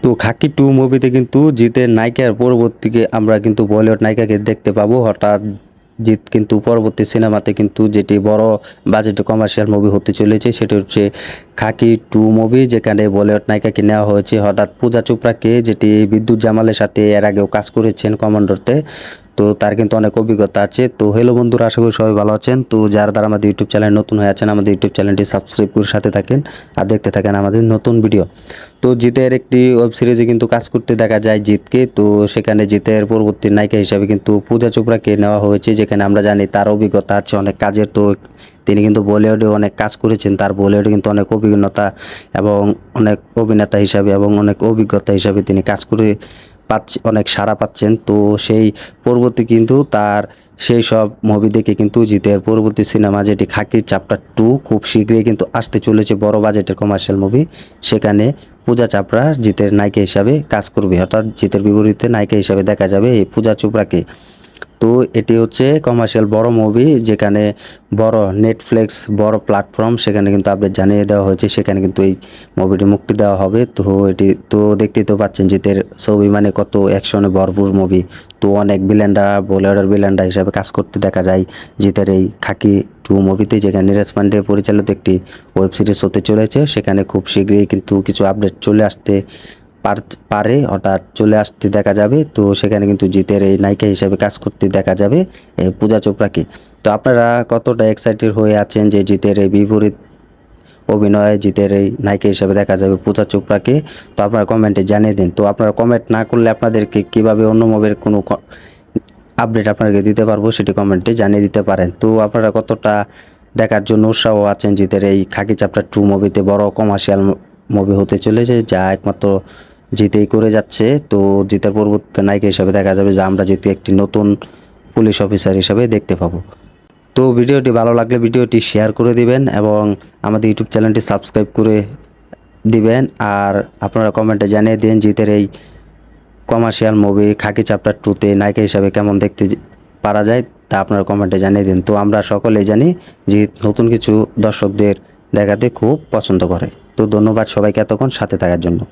তো খাকি টু মুভিতে কিন্তু জিতের নায়িকার পরবর্তীকে আমরা কিন্তু বলিউড নায়িকাকে দেখতে পাবো। হঠাৎ জিৎ কিন্তু পরবর্তী সিনেমাতে কিন্তু যেটি বড় বাজেটের কমার্শিয়াল মুভি হতে চলেছে সেটি হচ্ছে খাকি টু মুভি, যেখানে বলিউড নায়িকাকে নেওয়া হয়েছে হঠাৎ পূজা চোপড়াকে, যেটি বিদ্যুৎ জামালের সাথে এর আগেও কাজ করেছেন কমান্ডোতে। তো তার কিন্তু অনেক অভিজ্ঞতা আছে। তো হ্যালো বন্ধুরা, আশা করি সবাই ভালো আছেন। তো যারা দ্বারা আমাদের ইউটিউব চ্যানেল নতুন হয়ে আছেন, আমাদের ইউটিউব চ্যানেলটি সাবস্ক্রাইব করে সাথে থাকেন আর দেখতে থাকেন আমাদের নতুন ভিডিও। তো জিতের একটি ওয়েব সিরিজে কিন্তু কাজ করতে দেখা যায় জিতকে। তো সেখানে জিতের পরবর্তী নায়িকা হিসাবে কিন্তু পূজা চোপড়াকে নেওয়া হয়েছে, যেখানে আমরা জানি তার অভিজ্ঞতা আছে অনেক কাজের। তো তিনি কিন্তু বলিউডে অনেক কাজ করেছেন, তার বলিউডে কিন্তু অনেক অভিজ্ঞতা এবং অনেক অভিনেতা হিসাবে এবং অনেক অভিজ্ঞতা হিসাবে তিনি কাজ করে অনেক সাড়া পাচ্ছেন। তো সেই পরবর্তী কিন্তু তার সেই সব মুভি দেখে কিন্তু জিতের পরবর্তী সিনেমা যেটি খাকি চ্যাপ্টার 2 খুব শীঘ্রই কিন্তু আসতে চলেছে, বড় বাজেটের কমার্শিয়াল মুভি। সেখানে পূজা চাপড়া জিতের নায়িকা হিসাবে কাজ করবে, অর্থাৎ জিতের বিপরীতে নায়িকা হিসাবে দেখা যাবে এই পূজা চোপড়াকে। তো এটি হচ্ছে কমার্শিয়াল বড় মুভি, যেখানে বড় নেটফ্লিক্স বড় প্ল্যাটফর্ম, সেখানে কিন্তু আপডেট জানিয়ে দেওয়া হয়েছে, সেখানে কিন্তু এই মুভিটি মুক্তি দেওয়া হবে। তো এটি তো দেখতেই তো পাচ্ছেন জিতের ছবি মানে কত অ্যাকশনে ভরপুর মুভি। তো অনেক ভিলেনরা বলিউডের ভিলেনরা হিসাবে কাজ করতে দেখা যায় জিতের এই খাকি টু মুভিতে, যেখানে নীরজ পান্ডে পরিচালিত একটি ওয়েব সিরিজ হতে চলেছে। সেখানে খুব শীঘ্রই কিন্তু কিছু আপডেট চলে আসতে পারে হঠাৎ চলে আসতে দেখা যাবে। তো সেখানে কিন্তু জিতের এই নায়িকা হিসেবে কাজ করতে দেখা যাবে এই পূজা চোপড়াকে। তো আপনারা কতটা এক্সাইটেড হয়ে আছেন যে জিতের এই বিপরীত অভিনয়ে জিতের এই নায়িকা হিসেবে দেখা যাবে পূজা চোপড়াকে? তো আপনারা কমেন্টে জানিয়ে দিন। তো আপনারা কমেন্ট না করলে আপনাদেরকে কীভাবে অন্য মুভির কোনো আপডেট আপনাকে দিতে পারবো সেটি কমেন্টে জানিয়ে দিতে পারেন। তো আপনারা কতটা দেখার জন্য উৎসাহ আছেন জিতের এই খাকি চ্যাপ্টার 2 মুভিতে? বড় কমার্শিয়াল মুভি হতে চলেছে যা একমাত্র জিতেই করে যাচ্ছে। তো জিতের পরবর্তী নায়িকা হিসাবে দেখা যাবে যে আমরা জিতে একটি নতুন পুলিশ অফিসার হিসাবে দেখতে পাবো। তো ভিডিওটি ভালো লাগলে ভিডিওটি শেয়ার করে দিবেন এবং আমাদের ইউটিউব চ্যানেলটি সাবস্ক্রাইব করে দিবেন। আর আপনারা কমেন্টে জানিয়ে দিন জিতের এই কমার্শিয়াল মুভি খাকি চ্যাপ্টার 2তে নায়িকা হিসাবে কেমন দেখতে পারা যায়, তা আপনারা কমেন্টে জানিয়ে দিন। তো আমরা সকলেই জানি যে নতুন কিছু দর্শকদের দেখাতে খুব পছন্দ করে। তো ধন্যবাদ সবাইকে এতক্ষণ সাথে থাকার জন্য।